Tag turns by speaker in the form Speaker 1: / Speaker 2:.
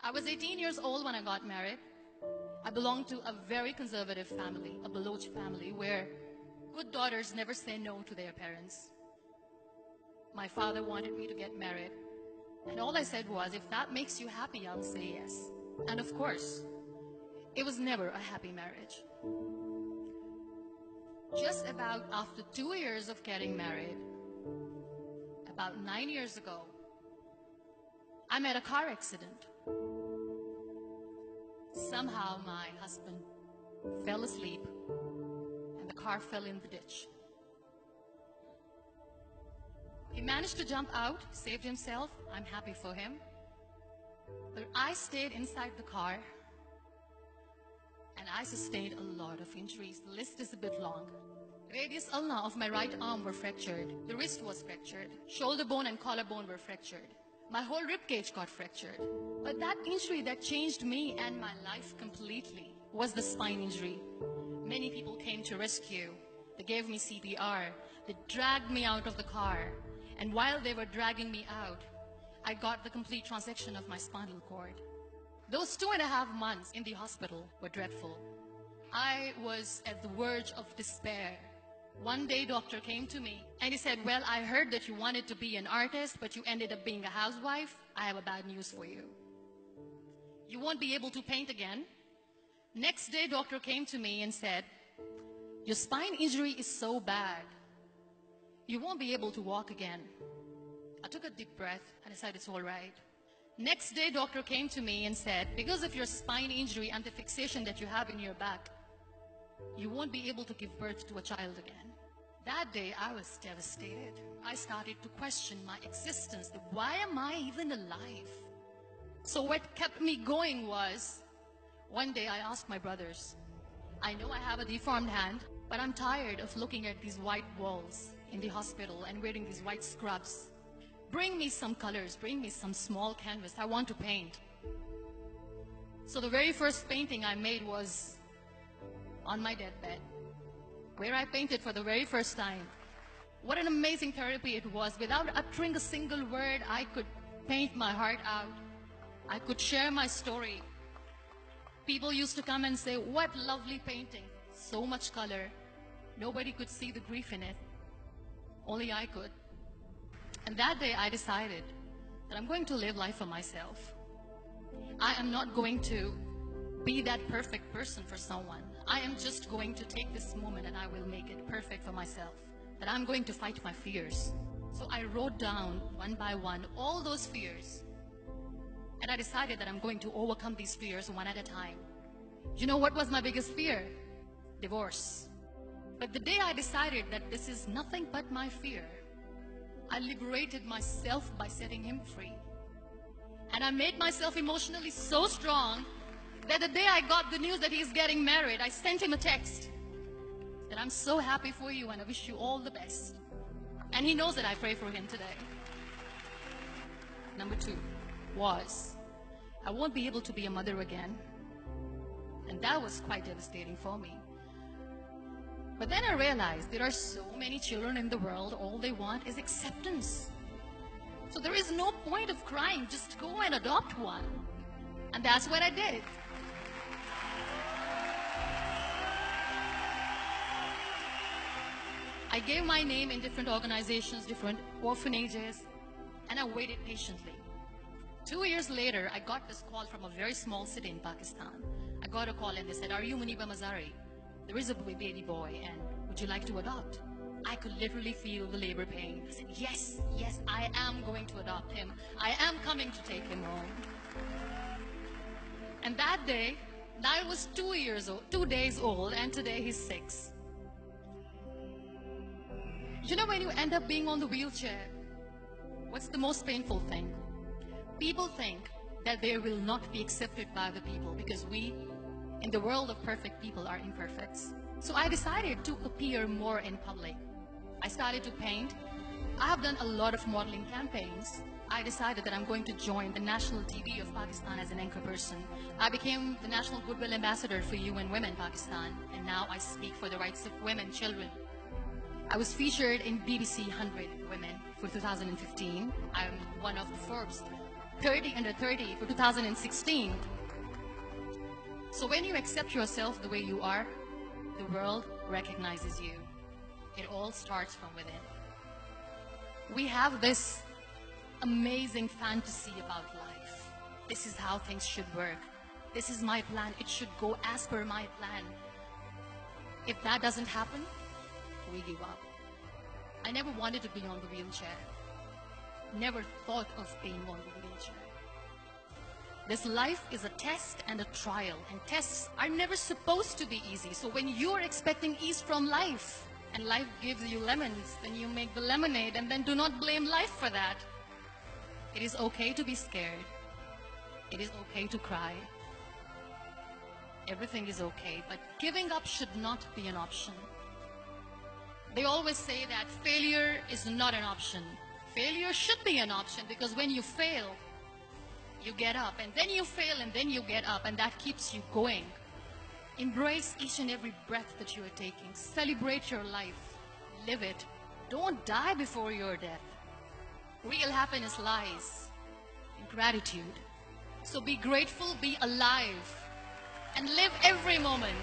Speaker 1: I was 18 years old when I got married. I belonged to a very conservative family, a Baloch family, where good daughters never say no to their parents. My father wanted me to get married, and all I said was, if that makes you happy, I'll say yes. And of course, it was never a happy marriage. Just about after 2 years of getting married, about 9 years ago, I met a car accident. Somehow my husband fell asleep and the car fell in the ditch. He managed to jump out, saved himself. I'm happy for him. But I stayed inside the car and I sustained a lot of injuries. The list is a bit long. Radius ulna of my right arm were fractured. The wrist was fractured. Shoulder bone and collarbone were fractured. My whole rib cage got fractured. But that injury that changed me and my life completely was the spine injury. Many people came to rescue. They gave me CPR. They dragged me out of the car. And while they were dragging me out, I got the complete transection of my spinal cord. Those 2.5 months in the hospital were dreadful. I was at the verge of despair. One day, doctor came to me and he said, well, I heard that you wanted to be an artist, but you ended up being a housewife. I have a bad news for you. You won't be able to paint again. Next day, doctor came to me and said, your spine injury is so bad, you won't be able to walk again. I took a deep breath and I said, it's all right. Next day, doctor came to me and said, because of your spine injury and the fixation that you have in your back, you won't be able to give birth to a child again. That day, I was devastated. I started to question my existence. Why am I even alive? So what kept me going was, one day I asked my brothers, I know I have a deformed hand, but I'm tired of looking at these white walls in the hospital and wearing these white scrubs. Bring me some colors, bring me some small canvas. I want to paint. So the very first painting I made was on my deathbed, where I painted for the very first time. What an amazing therapy it was. Without uttering a single word, I could paint my heart out. I could share my story. People used to come and say, what lovely painting. So much color. Nobody could see the grief in it. Only I could. And that day I decided that I'm going to live life for myself. I am not going to be that perfect person for someone. I am just going to take this moment and I will make it perfect for myself. That I'm going to fight my fears. So I wrote down one by one all those fears. And I decided that I'm going to overcome these fears one at a time. You know what was my biggest fear? Divorce. But the day I decided that this is nothing but my fear, I liberated myself by setting him free. And I made myself emotionally so strong that the day I got the news that he's getting married, I sent him a text that I'm so happy for you and I wish you all the best. And he knows that I pray for him today. Number 2 was, I won't be able to be a mother again. And that was quite devastating for me. But then I realized there are so many children in the world, all they want is acceptance. So there is no point of crying, just go and adopt one. And that's what I did. I gave my name in different organizations, different orphanages, and I waited patiently. 2 years later, I got this call from a very small city in Pakistan. I got a call and they said, are you Muniba Mazari? There is a baby boy and would you like to adopt? I could literally feel the labor pain. I said, yes, I am going to adopt him. I am coming to take him home. And that day, I was 2 days old, and today he's 6. You know, when you end up being on the wheelchair, what's the most painful thing? People think that they will not be accepted by the people because we, in the world of perfect people, are imperfects. So I decided to appear more in public. I started to paint. I have done a lot of modeling campaigns. I decided that I'm going to join the national TV of Pakistan as an anchor person. I became the National Goodwill Ambassador for UN Women Pakistan, and now I speak for the rights of women, children. I was featured in BBC 100 Women for 2015. I'm one of the Forbes 30 under 30 for 2016. So when you accept yourself the way you are, the world recognizes you. It all starts from within. We have this amazing fantasy about life. This is how things should work. This is my plan. It should go as per my plan. If that doesn't happen, we give up. I never wanted to be on the wheelchair. Never thought of being on the wheelchair. This life is a test and a trial, and tests are never supposed to be easy. So when you are expecting ease from life, and life gives you lemons, then you make the lemonade, and then do not blame life for that. It is okay to be scared. It is okay to cry. Everything is okay, but giving up should not be an option. They always say that failure is not an option. Failure should be an option, because when you fail, you get up, and then you fail, and then you get up, and that keeps you going. Embrace each and every breath that you are taking. Celebrate your life. Live it. Don't die before your death. Real happiness lies in gratitude. So be grateful, be alive, and live every moment.